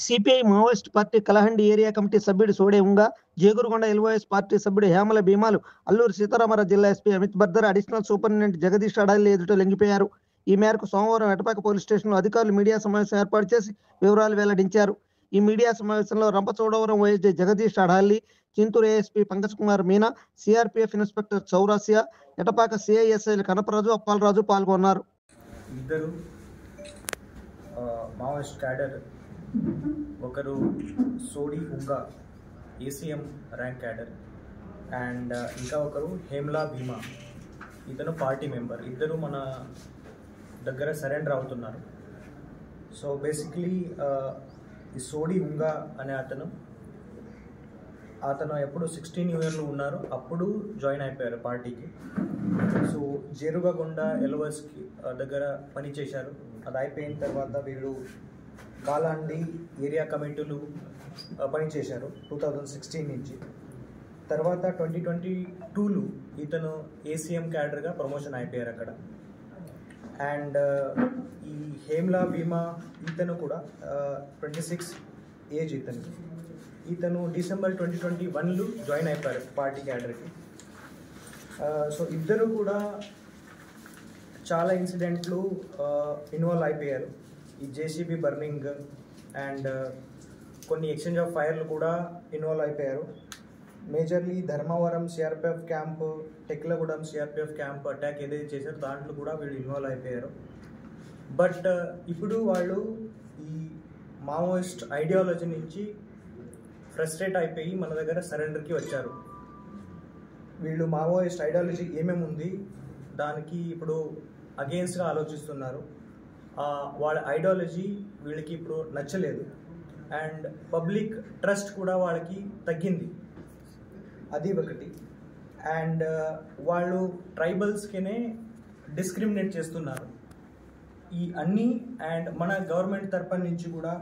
CPI Maoist party Kalahandi area committee సభ్యుడు సోడే ఉంగా, Jegurugonda LOS party సభ్యుడు హేమల భీమాలు అల్లూరు సీతారామరాజు జిల్లా SP Amit Bardar, additional superintendent Jagadish అడాలి ఎదుట లొంగిపోయారు. ఈ మేరకు సోమవారం ఎటపాక పోలీస్ స్టేషన్లో అధికారులు మీడియా సమావేశం ఏర్పాటు చేసి వివరాలు వెల్లడించారు. ఈ మీడియా సమావేశంలో రంపచోడవరం వైఎస్డీ Jagadish Adali, Chintur ASP Pankaj Kumar Meena, CRPF inspector Chaurasia, Etapaka సిఐఎస్ఐలు కనపరాజు, అప్పాలరాజు పాల్గొన్నారు. ఇద్దరు మావోయిస్ట్ క్యాడర్, ఒకరు Sodi Unga ACM rank cadre and ఇంకా ఒకరు హేమ్లా భీమా, ఇతను పార్టీ మెంబర్. ఇద్దరు మన దగ్గర సరెండర్ అవుతున్నారు. సో బేసిక్లీ ఈ సోడి ఉంగా అనే అతను ఎప్పుడు 16 ఇయర్లు ఉన్నారు, అప్పుడు జాయిన్ అయిపోయారు పార్టీకి. సో జేరుగొండ ఎల్ఓఎస్కి దగ్గర పనిచేశారు. అది అయిపోయిన తర్వాత వీళ్ళు కాలాండి ఏరియా కమిటీలు పనిచేశారు 2016 నుంచి. తర్వాత 2022లో ఇతను ఏసీఎం క్యాడర్గా ప్రమోషన్ అయిపోయారు అక్కడ. అండ్ ఈ హేమ్లా భీమా ఇతను కూడా 26 ఏజ్. ఇతను డిసెంబర్ 2021లో జాయిన్ అయిపోయారు పార్టీ క్యాడర్కి. సో ఇద్దరు కూడా చాలా ఇన్సిడెంట్లు ఇన్వాల్వ్ అయిపోయారు. ఈ జేసీబీ బర్నింగ్ అండ్ కొన్ని ఎక్స్చేంజ్ ఆఫ్ ఫైర్లు కూడా ఇన్వాల్వ్ అయిపోయారు. Majorly Dharmavaram CRPF camp, Teklagudem CRPF camp attack ఏదైతే చేశారో దాంట్లో కూడా వీళ్ళు ఇన్వాల్వ్ అయిపోయారు. బట్ ఇప్పుడు వాళ్ళు ఈ మావోయిస్ట్ ఐడియాలజీ నుంచి ఫ్రస్ట్రేట్ అయిపోయి మన దగ్గర సరెండర్కి వచ్చారు. వీళ్ళు మావోయిస్ట్ ఐడియాలజీ ఏమేమి ఉంది దానికి ఇప్పుడు అగెయిన్స్ట్గా ఆలోచిస్తున్నారు. వాళ్ళ ఐడియాలజీ వీళ్ళకి ఇప్పుడు నచ్చలేదు అండ్ పబ్లిక్ ట్రస్ట్ కూడా వాళ్ళకి తగ్గింది, అది ఒకటి. అండ్ వాళ్ళు ట్రైబల్స్కినే డిస్క్రిమినేట్ చేస్తున్నారు ఈ అన్నీ. అండ్ మన గవర్నమెంట్ తరఫు నుంచి కూడా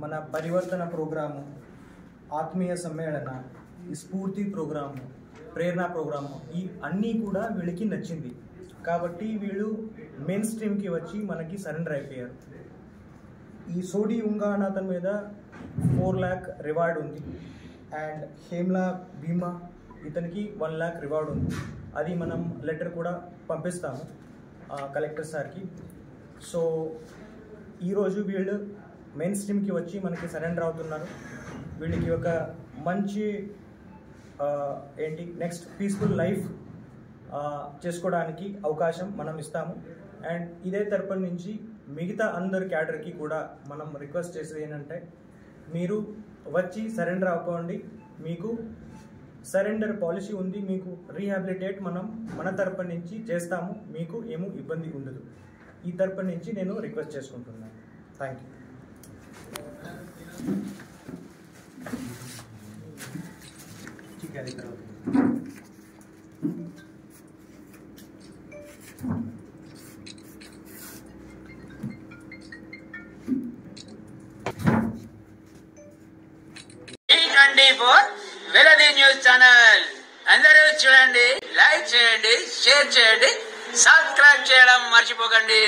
మన పరివర్తన ప్రోగ్రాము, ఆత్మీయ సమ్మేళన, ఈ స్ఫూర్తి ప్రోగ్రాము, ప్రేరణ ప్రోగ్రాము, ఈ అన్నీ కూడా వీళ్ళకి నచ్చింది. కాబట్టి వీళ్ళు మెయిన్ స్ట్రీమ్కి వచ్చి మనకి సరెండర్ అయిపోయారు. ఈ సోడి ఉంగా అతని మీద 4 lakh రివార్డ్ ఉంది అండ్ హేమ్లా భీమా ఇతనికి 1 lakh రివార్డ్ ఉంది. అది మనం లెటర్ కూడా పంపిస్తాము కలెక్టర్ సార్కి. సో ఈరోజు వీళ్ళు మెయిన్ స్ట్రీమ్కి వచ్చి మనకి సరెండర్ అవుతున్నారు. వీళ్ళకి ఒక మంచి నెక్స్ట్ పీస్ఫుల్ లైఫ్ చేసుకోవడానికి అవకాశం మనం ఇస్తాము. అండ్ ఇదే తరపు నుంచి మిగతా అందరు క్యాడర్కి కూడా మనం రిక్వెస్ట్ చేసేది ఏంటంటే, మీరు వచ్చి సరెండర్ అవ్వండి. మీకు సరెండర్ పాలసీ ఉంది, మీకు రీహాబిలిటేట్ మన తరపు నుంచి చేస్తాము, మీకు ఏమో ఇబ్బంది ఉండదు. ఈ తరపు నుంచి నేను రిక్వెస్ట్ చేసుకుంటున్నాను. Thank you. Veladi news channel అందరూ చూడండి, లైక్ చేయండి, షేర్ చేయండి, సబ్స్క్రైబ్ చేయడం మర్చిపోకండి.